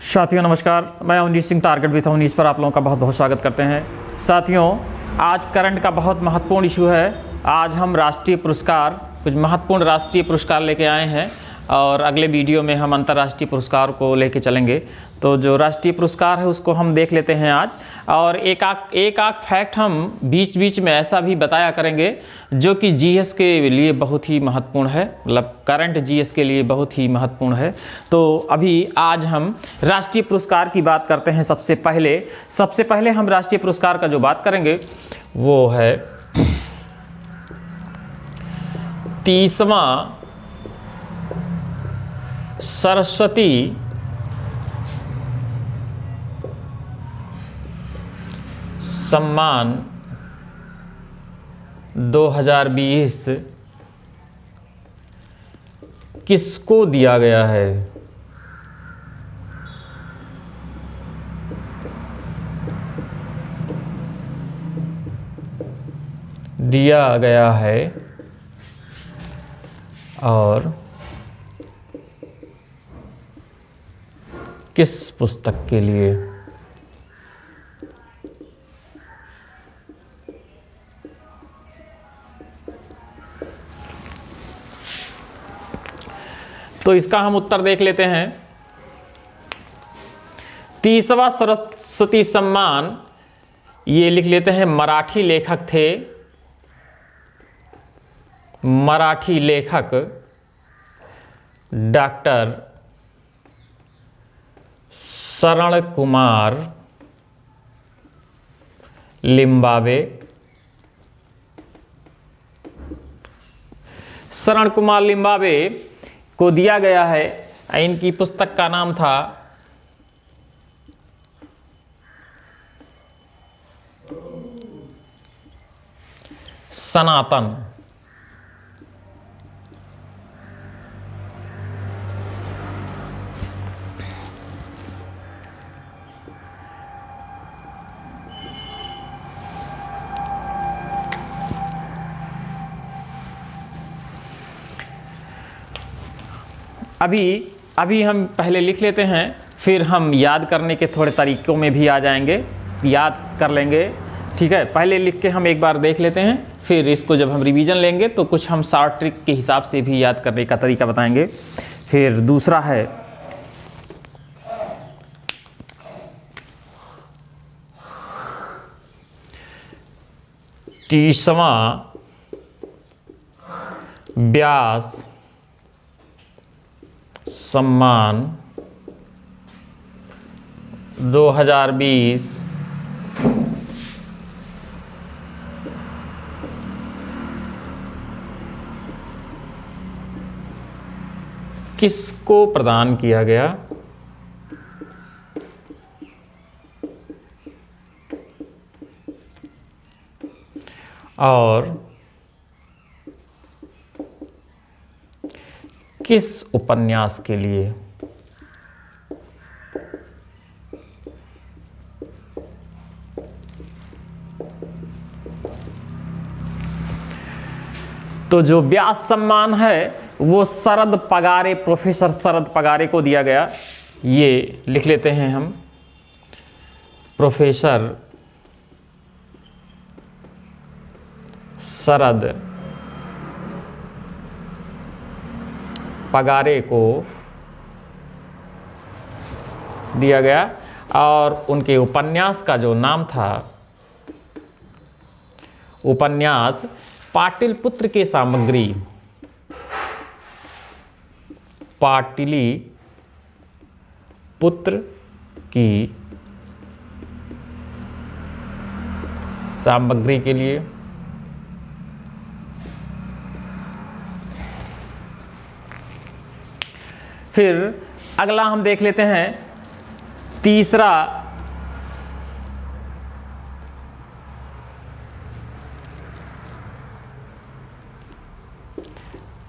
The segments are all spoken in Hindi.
साथियों नमस्कार, मैं अवनीश सिंह टारगेट विथ अवनीश पर आप लोगों का बहुत बहुत स्वागत करते हैं। साथियों, आज करंट का बहुत महत्वपूर्ण इशू है। आज हम राष्ट्रीय पुरस्कार, कुछ महत्वपूर्ण राष्ट्रीय पुरस्कार लेके आए हैं और अगले वीडियो में हम अंतर्राष्ट्रीय पुरस्कार को लेके चलेंगे। तो जो राष्ट्रीय पुरस्कार है उसको हम देख लेते हैं आज, और एक आध फैक्ट हम बीच बीच में ऐसा भी बताया करेंगे जो कि जीएस के लिए बहुत ही महत्वपूर्ण है, मतलब करंट जीएस के लिए बहुत ही महत्वपूर्ण है। तो अभी आज हम राष्ट्रीय पुरस्कार की बात करते हैं। सबसे पहले हम राष्ट्रीय पुरस्कार का जो बात करेंगे वो है 30वां सरस्वती सम्मान 2020 किसको दिया गया है? दिया गया है और किस पुस्तक के लिए? तो इसका हम उत्तर देख लेते हैं। 30वां सरस्वती सम्मान, ये लिख लेते हैं, मराठी लेखक थे, मराठी लेखक डॉक्टर शरण कुमार लिम्बावे। शरण कुमार लिम्बावे को दिया गया है। इनकी पुस्तक का नाम था सनातन। अभी हम पहले लिख लेते हैं, फिर हम याद करने के थोड़े तरीकों में भी आ जाएंगे, याद कर लेंगे। ठीक है, पहले लिख के हम एक बार देख लेते हैं, फिर इसको जब हम रिवीजन लेंगे तो कुछ हम शॉर्ट ट्रिक के हिसाब से भी याद करने का तरीका बताएंगे। फिर दूसरा है तीसवां व्यास सम्मान 2020 किसको प्रदान किया गया? और किस उपन्यास के लिए? तो जो व्यास सम्मान है वो शरद पगारे, प्रोफेसर शरद पगारे को दिया गया। ये लिख लेते हैं हम, प्रोफेसर शरद पगारे को दिया गया। और उनके उपन्यास का जो नाम था, उपन्यास पाटलिपुत्र के सामग्री, पाटलिपुत्र की सामग्री के लिए। फिर अगला हम देख लेते हैं, तीसरा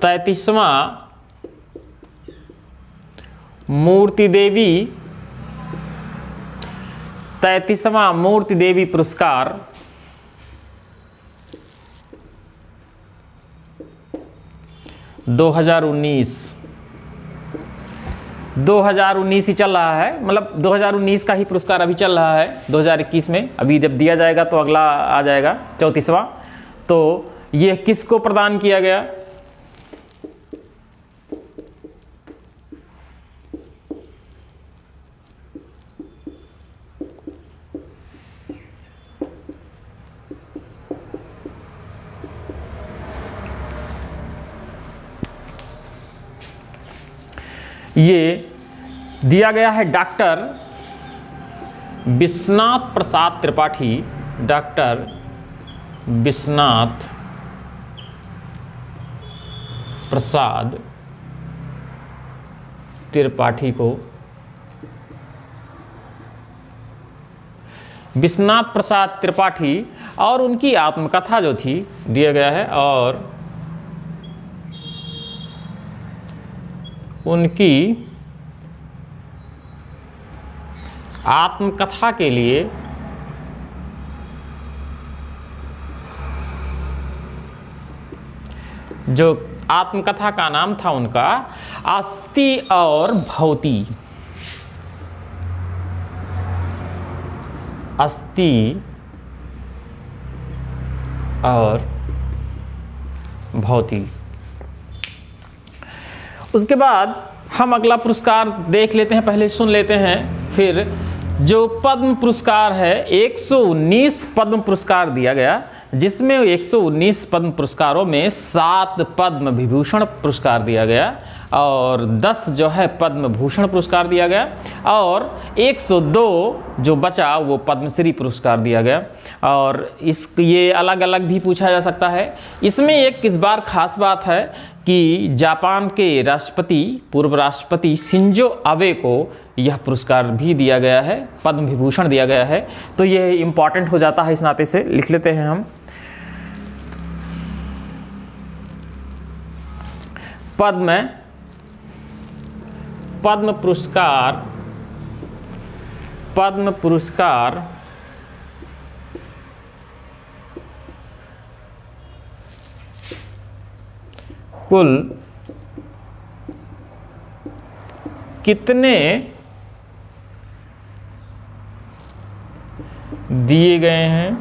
तैंतीसवां मूर्ति देवी, 33वां मूर्ति देवी पुरस्कार 2019 2019 ही चल रहा है, मतलब 2019 का ही पुरस्कार अभी चल रहा है। 2021 में अभी जब दिया जाएगा तो अगला आ जाएगा 34वां। तो ये किसको प्रदान किया गया? ये दिया गया है डॉक्टर विश्वनाथ प्रसाद त्रिपाठी। डॉक्टर विश्वनाथ प्रसाद त्रिपाठी को, विश्वनाथ प्रसाद त्रिपाठी और उनकी आत्मकथा जो थी दिया गया है, और उनकी आत्मकथा के लिए जो आत्मकथा का नाम था उनका अस्थि और भौती। अस्थि और भौती। उसके बाद हम अगला पुरस्कार देख लेते हैं, पहले सुन लेते हैं। फिर जो पद्म पुरस्कार है, 119 पद्म पुरस्कार दिया गया, जिसमें 119 पद्म पुरस्कारों में 7 पद्म विभूषण पुरस्कार दिया गया और 10 जो है पद्म भूषण पुरस्कार दिया गया, और 102 जो बचा वो पद्मश्री पुरस्कार दिया गया। और ये अलग अलग भी पूछा जा सकता है। इसमें एक इस बार खास बात है कि जापान के राष्ट्रपति, पूर्व राष्ट्रपति शिंजो आबे को यह पुरस्कार भी दिया गया है, पद्म विभूषण दिया गया है। तो ये इम्पॉर्टेंट हो जाता है, इस नाते से लिख लेते हैं हम। पद्म पुरस्कार कुल कितने दिए गए हैं?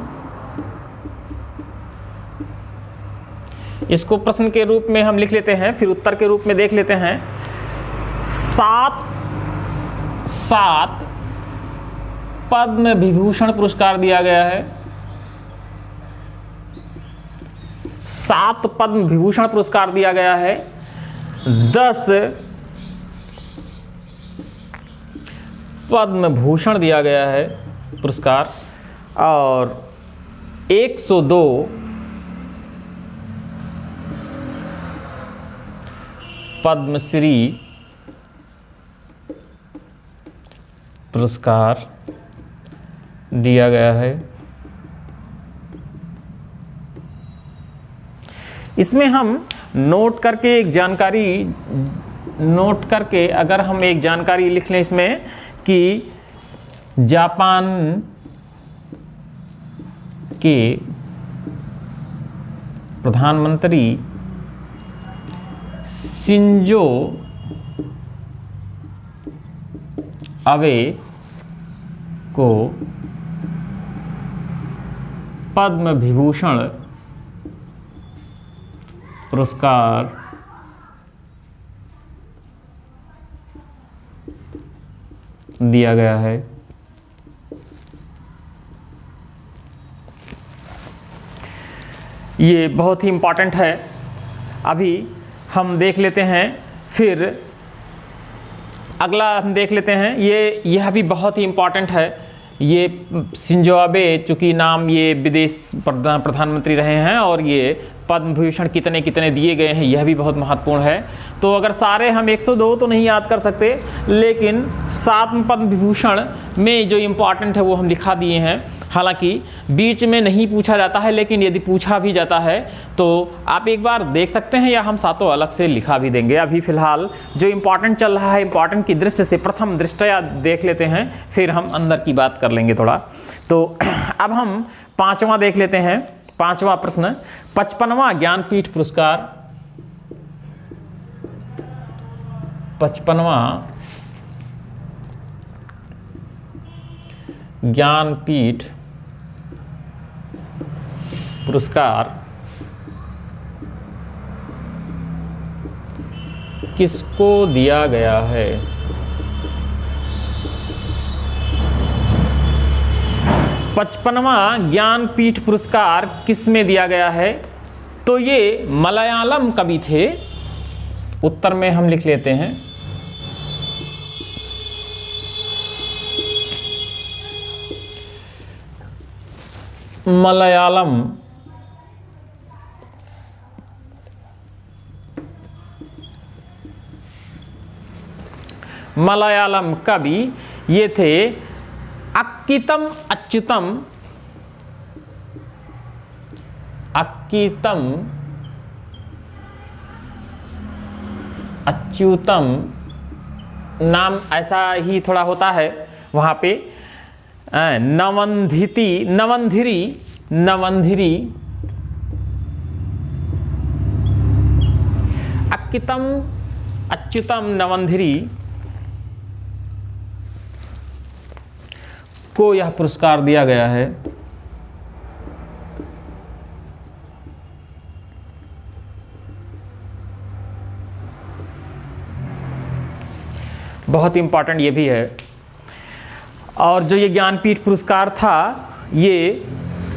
इसको प्रश्न के रूप में हम लिख लेते हैं, फिर उत्तर के रूप में देख लेते हैं। 7 पद्म विभूषण पुरस्कार दिया गया है। 7 पद्म विभूषण पुरस्कार दिया गया है। 10 पद्म भूषण दिया गया है पुरस्कार, और 102 पद्मश्री पुरस्कार दिया गया है। इसमें हम नोट करके अगर हम एक जानकारी लिख लें इसमें कि जापान के प्रधानमंत्री शिंजो आबे को पद्म विभूषण पुरस्कार दिया गया है। ये बहुत ही इम्पॉर्टेंट है। अभी हम देख लेते हैं, फिर अगला हम देख लेते हैं। यह भी बहुत ही इम्पॉर्टेंट है। ये शिंजो आबे, चूँकि नाम ये विदेश प्रधानमंत्री रहे हैं, और ये पद्म भूषण कितने कितने दिए गए हैं यह भी बहुत महत्वपूर्ण है। तो अगर सारे हम 102 तो नहीं याद कर सकते, लेकिन 7 पद्म विभूषण में जो इम्पॉर्टेंट है वो हम लिखा दिए हैं। हालांकि बीच में नहीं पूछा जाता है, लेकिन यदि पूछा भी जाता है तो आप एक बार देख सकते हैं, या हम सातों अलग से लिखा भी देंगे। अभी फ़िलहाल जो इम्पॉर्टेंट चल रहा है, इम्पॉर्टेंट की दृष्टि से प्रथम दृष्टया देख लेते हैं, फिर हम अंदर की बात कर लेंगे थोड़ा। तो अब हम 5वां देख लेते हैं। 5वां प्रश्न, 55वां ज्ञानपीठ पुरस्कार, 55वां ज्ञानपीठ पुरस्कार किसको दिया गया है? पचपनवां ज्ञानपीठ पुरस्कार किस में दिया गया है? तो ये मलयालम कवि थे। उत्तर में हम लिख लेते हैं मलयालम मलयालम कवि ये थे अक्कीतम अच्युतम अच्युतम नाम ऐसा ही थोड़ा होता है वहाँ पे। नवंधिरी अक्कीतम अच्युतम नवंधिरी को यह पुरस्कार दिया गया है। बहुत इंपॉर्टेंट ये भी है। और जो ये ज्ञानपीठ पुरस्कार था ये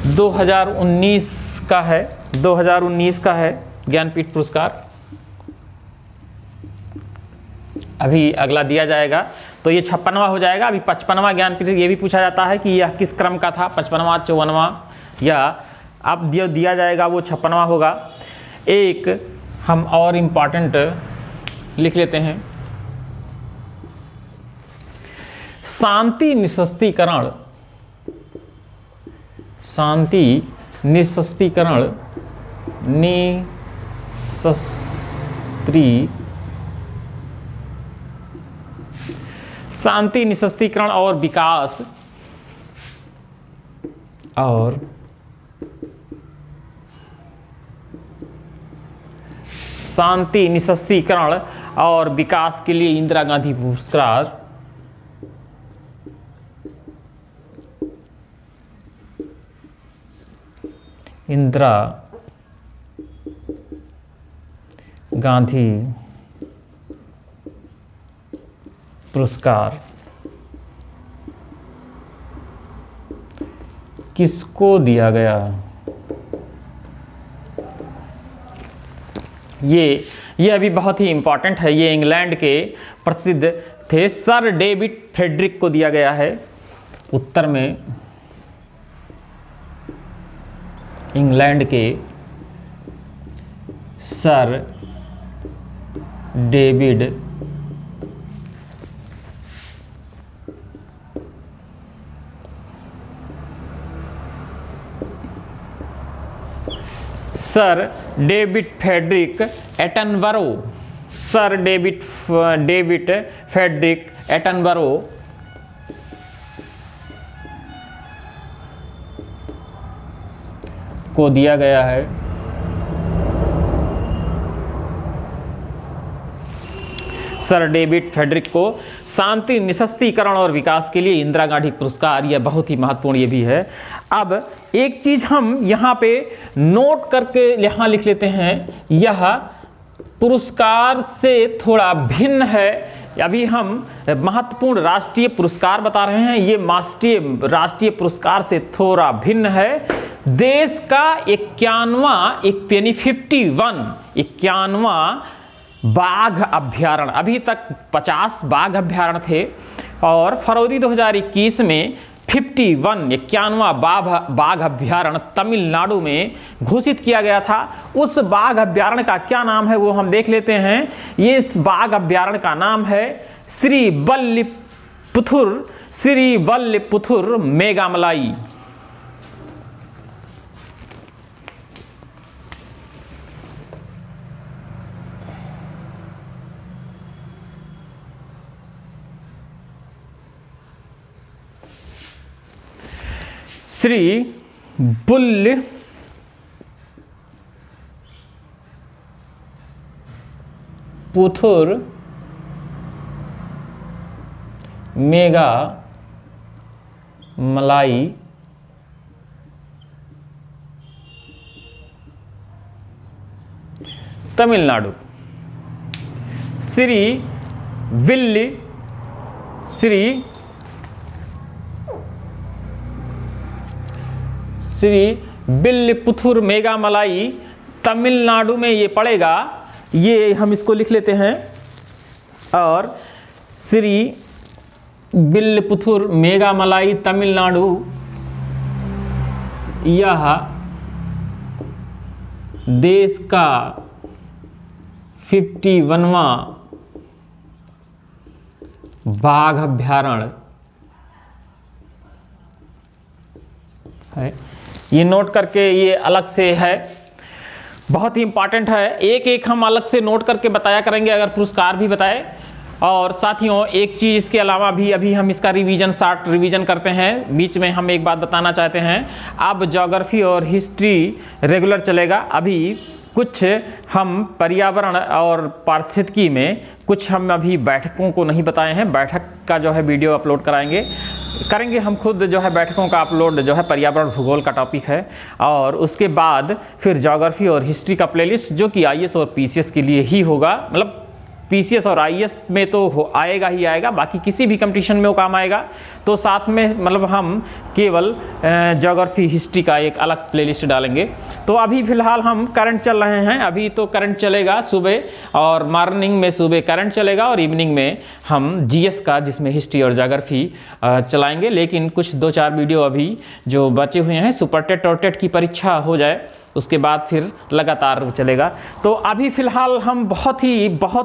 2019 का है, 2019 का है ज्ञानपीठ पुरस्कार। अभी अगला दिया जाएगा तो ये 56वां हो जाएगा। अभी 55वां ज्ञानपीठ ये भी पूछा जाता है कि यह किस क्रम का था, 55वां 54वां, या अब जो दिया जाएगा वो 56वां होगा। एक हम और इम्पॉर्टेंट लिख लेते हैं, शांति निशस्तीकरण शांति निशस्तीकरण और विकास शांति निशस्तीकरण और विकास के लिए इंदिरा गांधी पुरस्कार इंदिरा गांधी पुरस्कार किसको दिया गया? ये अभी बहुत ही इंपॉर्टेंट है। ये इंग्लैंड के प्रसिद्ध थे सर डेविड फ्रेडरिक को दिया गया है। उत्तर में इंग्लैंड के sir David Frederick Attenborough, sir David Frederick Attenborough को दिया गया है। सर डेविड फ्रेडरिक को शांति निशस्तीकरण और विकास के लिए इंदिरा गांधी पुरस्कार, यह बहुत ही महत्वपूर्ण ये भी है। अब एक चीज हम यहाँ पे नोट करके यहाँ लिख लेते हैं, यह पुरस्कार से थोड़ा भिन्न है। अभी हम महत्वपूर्ण राष्ट्रीय पुरस्कार बता रहे हैं, ये राष्ट्रीय पुरस्कार से थोड़ा भिन्न है। देश का 51वां बाघ अभ्यारण्य, अभी तक 50 बाघ अभ्यारण्य थे और फरवरी 2021 में 51वां बाघ अभ्यारण्य तमिलनाडु में घोषित किया गया था। उस बाघ अभ्यारण्य का क्या नाम है वो हम देख लेते हैं। ये इस बाघ अभ्यारण्य का नाम है श्रीवल्लीपुथुर मेघामलाई। श्रीवल्लीपुथुर मलाई तमिलनाडु। श्री विल्लुपुथुर मेगा मलाई तमिलनाडु में ये पड़ेगा। ये हम इसको लिख लेते हैं। और श्री विल्लुपुथुर मेगा मलाई तमिलनाडु, यह देश का 51वां बाघ अभ्यारण्य है। ये नोट करके, ये अलग से है, बहुत ही इंपॉर्टेंट है। एक एक हम अलग से नोट करके बताया करेंगे अगर पुरस्कार भी बताए। और साथियों, एक चीज़ इसके अलावा भी अभी हम इसका शॉर्ट रिवीजन करते हैं। बीच में हम एक बात बताना चाहते हैं, अब ज्योग्राफी और हिस्ट्री रेगुलर चलेगा। अभी कुछ हम पर्यावरण और पारिस्थितिकी में कुछ हम अभी बैठकों को नहीं बताए हैं। बैठक का जो है वीडियो अपलोड करेंगे हम खुद, जो है बैठकों का अपलोड जो है पर्यावरण भूगोल का टॉपिक है। और उसके बाद फिर ज्योग्राफी और हिस्ट्री का प्लेलिस्ट, जो कि आईएएस और पीसीएस के लिए ही होगा। मतलब पीसीएस और आईएएस में तो आएगा ही आएगा, बाकी किसी भी कंपटीशन में वो काम आएगा। तो साथ में मतलब हम केवल ज्योग्राफी हिस्ट्री का एक अलग प्लेलिस्ट डालेंगे। तो अभी फ़िलहाल हम करंट चल रहे हैं। अभी तो करंट चलेगा सुबह, और मॉर्निंग में सुबह करंट चलेगा और इवनिंग में हम जीएस का, जिसमें हिस्ट्री और ज्योग्राफी चलाएंगे। लेकिन कुछ 2-4 वीडियो अभी जो बचे हुए हैं, सुपर टेट और टेट की परीक्षा हो जाए उसके बाद फिर लगातार चलेगा। तो अभी फ़िलहाल हम बहुत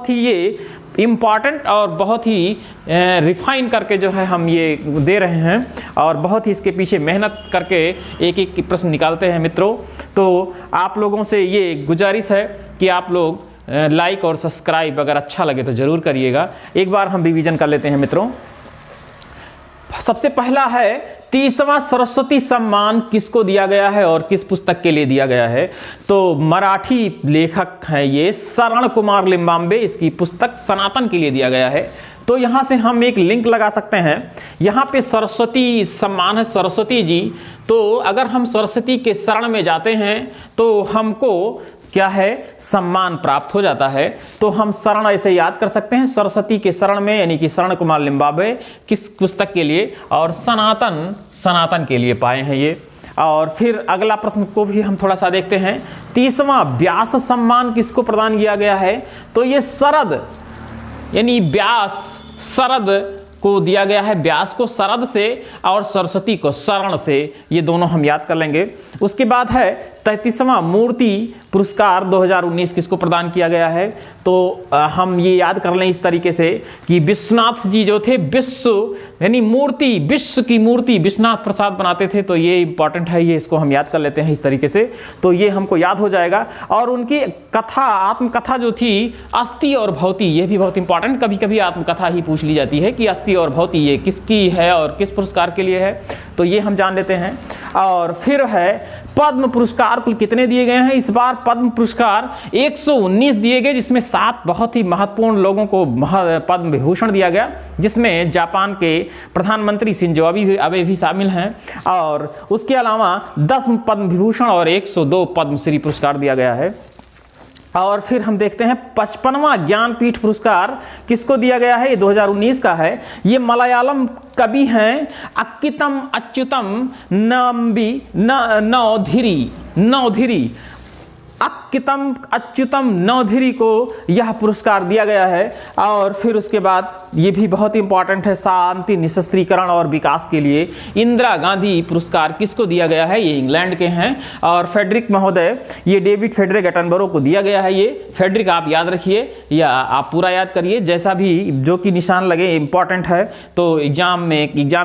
ही ये इम्पॉर्टेंट और बहुत ही रिफाइन करके जो है हम ये दे रहे हैं, और बहुत ही इसके पीछे मेहनत करके एक एक प्रश्न निकालते हैं मित्रों। तो आप लोगों से ये गुजारिश है कि आप लोग लाइक और सब्सक्राइब अगर अच्छा लगे तो ज़रूर करिएगा। एक बार हम रिवीजन कर लेते हैं मित्रों। सबसे पहला है 30वां सरस्वती सम्मान किसको दिया गया है और किस पुस्तक के लिए दिया गया है। तो मराठी लेखक हैं ये शरण कुमार लिम्बाम्बे, इसकी पुस्तक सनातन के लिए दिया गया है। तो यहाँ से हम एक लिंक लगा सकते हैं। यहाँ पे सरस्वती सम्मान है, सरस्वती जी। तो अगर हम सरस्वती के शरण में जाते हैं तो हमको क्या है, सम्मान प्राप्त हो जाता है। तो हम शरण ऐसे याद कर सकते हैं, सरस्वती के शरण में, यानी कि शरण कुमार लिम्बाम्बे किस पुस्तक के लिए, और सनातन के लिए पाए हैं ये। और फिर अगला प्रश्न को भी हम थोड़ा सा देखते हैं। 30वां व्यास सम्मान किसको प्रदान किया गया है। तो ये शरद, यानी व्यास शरद को दिया गया है। व्यास को शरद से और सरस्वती को शरण से, ये दोनों हम याद कर लेंगे। उसके बाद है 33वां मूर्ति पुरस्कार 2019 किसको प्रदान किया गया है। तो हम ये याद कर लें इस तरीके से कि विश्वनाथ जी जो थे, विश्व यानी मूर्ति, विश्व की मूर्ति विश्वनाथ प्रसाद बनाते थे। तो ये इंपॉर्टेंट है, ये इसको हम याद कर लेते हैं इस तरीके से। तो ये हमको याद हो जाएगा। और उनकी कथा, आत्मकथा जो थी अस्थि और भौति, ये भी बहुत इंपॉर्टेंट, कभी कभी आत्मकथा ही पूछ ली जाती है कि अस्थि और भौति ये किसकी है और किस पुरस्कार के लिए है। तो ये हम जान लेते हैं। और फिर है पद्म पुरस्कार कुल कितने दिए गए हैं। इस बार पद्म पुरस्कार 119 दिए गए, जिसमें 7 बहुत ही महत्वपूर्ण लोगों को पद्म विभूषण दिया गया, जिसमें जापान के प्रधानमंत्री शिंजो अबे भी शामिल हैं। और उसके अलावा 10 पद्म विभूषण और 102 पद्मश्री पुरस्कार दिया गया है। और फिर हम देखते हैं 55वां ज्ञानपीठ पुरस्कार किसको दिया गया है। ये 2019 का है। ये मलयालम कवि हैं अक्कितम अच्युतम नौधिरी अक्कितम अच्युतम नौधिरी को यह पुरस्कार दिया गया है। और फिर उसके बाद ये भी बहुत इंपॉर्टेंट है, शांति निशस्त्रीकरण और विकास के लिए इंदिरा गांधी पुरस्कार किसको दिया गया है। ये इंग्लैंड के हैं। और फेडरिक महोदय, ये डेविड फेडरिक एटनबरो को दिया गया है। ये फेडरिक आप याद रखिए या आप पूरा याद करिए, जैसा भी जो कि निशान लगे इंपॉर्टेंट है। तो एग्जाम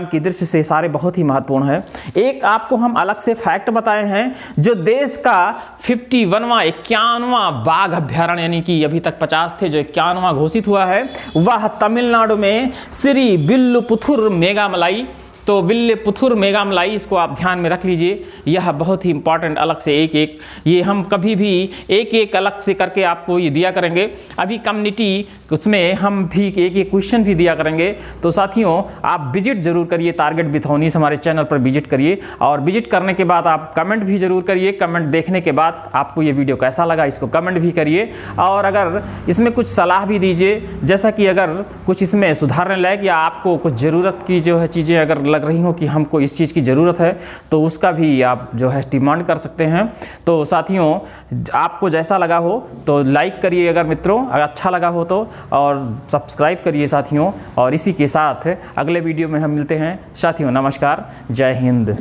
की दृष्टि से सारे बहुत ही महत्वपूर्ण है। एक आपको हम अलग से फैक्ट बताए हैं, जो देश का 51वां बाघ अभ्यारण्य, यानी कि अभी तक 50 थे, जो 51वां घोषित हुआ है, वह तमिलनाडु में श्री विल्लुपुथुर मेगामलाई। तो विल्लुपुथुर मेगामलाई, इसको आप ध्यान में रख लीजिए। यह बहुत ही इंपॉर्टेंट, अलग से एक एक ये हम कभी भी एक एक अलग से करके आपको ये दिया करेंगे। अभी कम्युनिटी उसमें हम भी एक एक क्वेश्चन भी दिया करेंगे। तो साथियों आप विजिट जरूर करिए टारगेट विथ अवनीश, हमारे चैनल पर विजिट करिए और विजिट करने के बाद आप कमेंट भी जरूर करिए। कमेंट देखने के बाद आपको ये वीडियो कैसा लगा इसको कमेंट भी करिए और अगर इसमें कुछ सलाह भी दीजिए, जैसा कि अगर कुछ इसमें सुधारने लायक या आपको कुछ ज़रूरत की जो है चीज़ें अगर लग रही हो कि हमको इस चीज़ की ज़रूरत है तो उसका भी आप जो है डिमांड कर सकते हैं। तो साथियों आपको जैसा लगा हो तो लाइक करिए अगर मित्रों, अगर अच्छा लगा हो तो, और सब्सक्राइब करिए साथियों। और इसी के साथ अगले वीडियो में हम मिलते हैं साथियों। नमस्कार, जय हिंद।